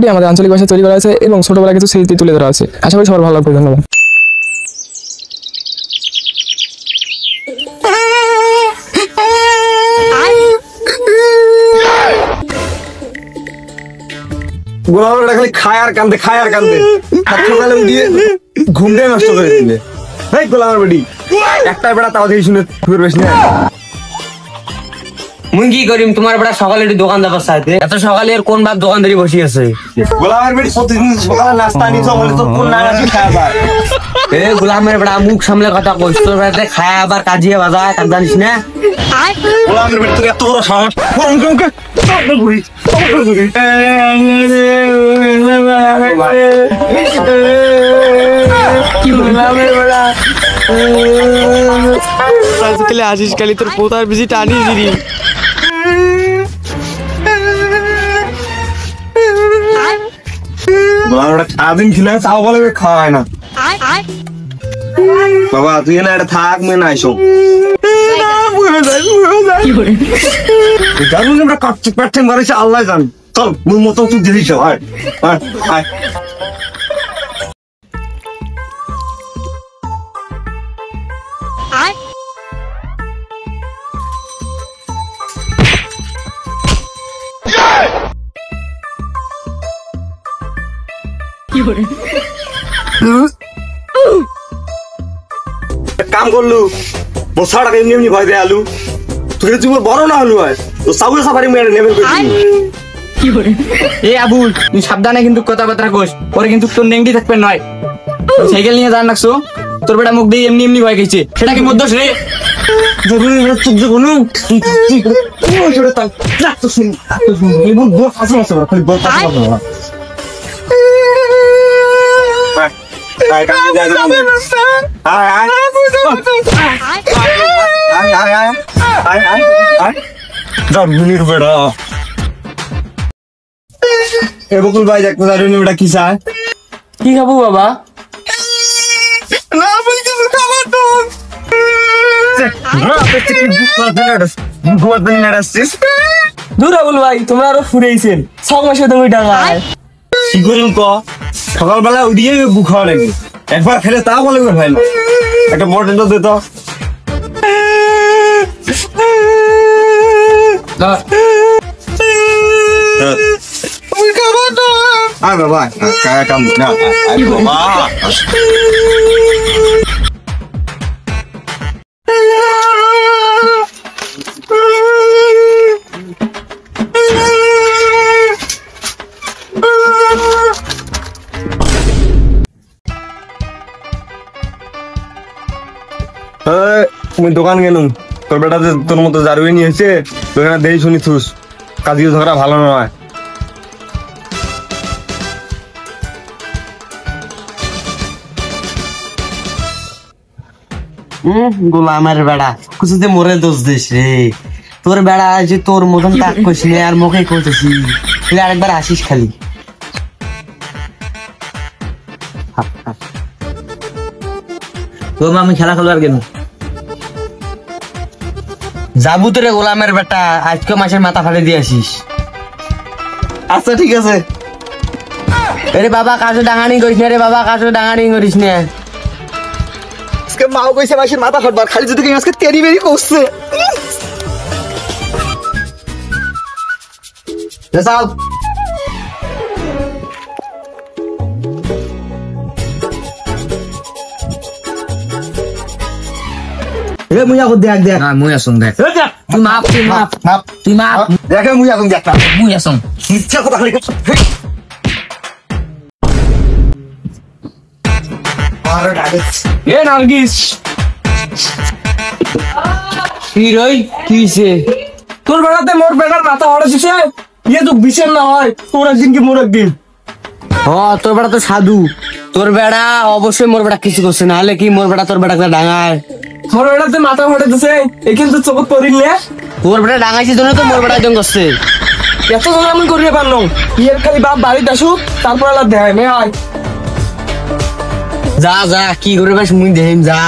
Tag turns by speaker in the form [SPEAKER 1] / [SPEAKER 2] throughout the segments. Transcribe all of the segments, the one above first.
[SPEAKER 1] ভিডিওটি আমাদের আঞ্চলিক ভাষায় তৈরি করা হয়েছে এবং ছোটবেলায় কিছু স্মৃতি তুলে ধরা আছে। আশা করি সবার ভালো লাগবে। ধন্যবাদ।
[SPEAKER 2] গোলামের খালি খায় আর কান্দে সকালে উঠিয়ে ঘুমটাই নষ্ট করে দিলে। এই গোলামের বেটি একটা বেড়া তাও দেখি শুনে বেশ না
[SPEAKER 3] মুই কি করিম তোমার বেটা সকালে একটু দোকান যাবার চাইতে এত সকালে আর কোন বাপ দোকানদারি বসে আছে।
[SPEAKER 2] গোলামের বেটি প্রতিদিন সকালে নাস্তা নিছ বলে তো কোন নাগাছি খায় যায়।
[SPEAKER 3] এ গোলামের বেটা মুখ সামলে কথা কইছ, তোর বেটাতে খায় আবার কাজিয়ে বাজায় কাজ জানিস না।
[SPEAKER 2] গোলামের বেটি তোর এত বড় সাহস
[SPEAKER 1] আসিস খালি তোর পোতার বেশি টানি দিদি।
[SPEAKER 2] সারাদিন খিলে তাও বলে খাওয়ায় না। বাবা তুই না এটা থাক মেয়ে নাই সব আল্লাহ জান। চল মুই মতো তুই দিয়েছ কাম করলু বসাটা এমনি এমনি ভয় দেয় আলু তুই তুই বড় না হলু হয় তো সাবুরে সাফারি মেরে নেবেন
[SPEAKER 3] এ আবুল তুই সাবধানে কিন্তু কথাবার্তা কোস, পরে কিন্তু তোর নেংটি থাকবে নয়। সাইকেল নিয়ে যান রাখছো, তোর বেটা মুখ দিয়ে এমনি এমনি ভয় গেছে, সেটা কি মধ্যস রে?
[SPEAKER 2] বকুল ভাই দেখ বেটা কি চায়?
[SPEAKER 3] কি খাবো বাবা?
[SPEAKER 1] দূর আবুল ভাই, তোমরা আরো ফুরেইছেন 6 মাসে তুমি ডাঙায়।
[SPEAKER 2] কি করিম ক সকালবেলা উঠিয়ে বুক খাওয়া লাগে, একবার খেলে তা বলে ভাই না একটা বটল দে তো। বাবা কাম না বাবা তুমি দোকান গেলুম তোর বেটা তোর মতো জারুয়ে নিয়েছে দোকানে দেই শুনি থুস কাজী ঝগড়া ভালো নয়।
[SPEAKER 3] গোলামের বেড়া কিছুতে মরে দোষ দিস রে। তোর বেড়া যে তোর মতন তাক কইস নে আর মুখে কইতেছি, তুই আরেকবার আসিস খালি। তোর আমি খেলা খেলবার কেন যাবো তোরে গোলামের বেটা, আজকে মাসের মাথা ফাটে দিয়ে আসিস।
[SPEAKER 2] আচ্ছা ঠিক আছে।
[SPEAKER 3] আরে বাবা কাছে ডাঙানি করিস না রে বাবা, কাছে ডাঙানি করিস না।
[SPEAKER 2] আজকে মাও কইছে মাসের মাথা ফাটবার, খালি যদি আজকে তেরি বেরি করছে। চাল
[SPEAKER 3] এ মুই এখন দেখ দেখ না মুই আসুন দেখ তুই মাপ তুই মাপ
[SPEAKER 2] দেখে মুই এখন দেখ
[SPEAKER 3] মুই আসুন
[SPEAKER 2] ইচ্ছা কথা খালি
[SPEAKER 1] এ নার্গিস
[SPEAKER 3] হিরোই কিছে
[SPEAKER 1] তোর বেড়াতে মোর বেটার মাথা হড়ে দিছে, ইয়ে তো বিশেষ না হয় তোর একদিন কি মোর একদিন।
[SPEAKER 3] তোর বেড়া তো সাধু, তোর বেড়া অবশ্যই মোর বেড়া কিছু করছে, না হলে কি মোর বেড়া তোর বেড়া ডাঙায়।
[SPEAKER 1] মোর বেড়াতে মাথা হড়ে দিছে এ কিন্তু চোখ করিলে
[SPEAKER 3] তোর বেড়া ডাঙাইছে জন্য তো মোর বেড়া একদম করছে।
[SPEAKER 1] এত জন আমি করিয়ে পারলাম, ইয়ের খালি বাপ বাড়িতে আসুক তারপর আলাদা দেখায় মে আয়।
[SPEAKER 3] যা যা কি করে বেশ মুই দেখিম যা।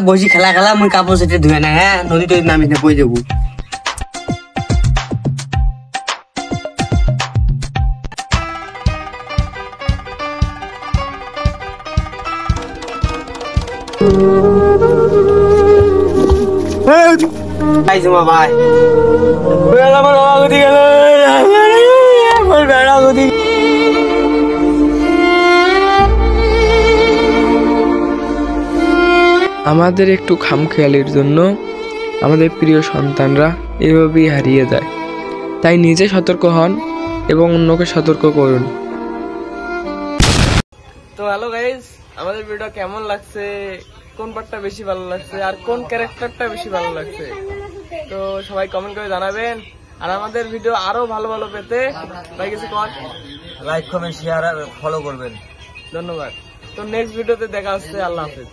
[SPEAKER 3] বসি খেলা খেলা মুই কাপড় সেটে ধুয়ে না, হ্যাঁ নদী টদী নামি বই যাবো। বাই জমা বাই।
[SPEAKER 1] বেড়া আমার আগতি গেল, আমার বেড়া আগতি।
[SPEAKER 4] আমাদের একটু খামখেয়ালির জন্য আমাদের প্রিয় সন্তানরা এভাবেই হারিয়ে যায়। তাই নিজে সতর্ক হন এবং অন্যকে সতর্ক করুন। তো হ্যালো গাইস, আমাদের ভিডিও কেমন লাগছে, কোন পার্টটা বেশি ভালো লাগছে আর কোন ক্যারেক্টারটা বেশি ভালো লাগছে, তো সবাই কমেন্ট করে জানাবেন। আর আমাদের ভিডিও আরো ভালো ভালো পেতে ভাই কিছু কর,
[SPEAKER 3] লাইক কমেন্ট শেয়ার আর ফলো করবেন।
[SPEAKER 4] ধন্যবাদ। তো নেক্সট ভিডিওতে দেখা হচ্ছে। আল্লাহ হাফেজ।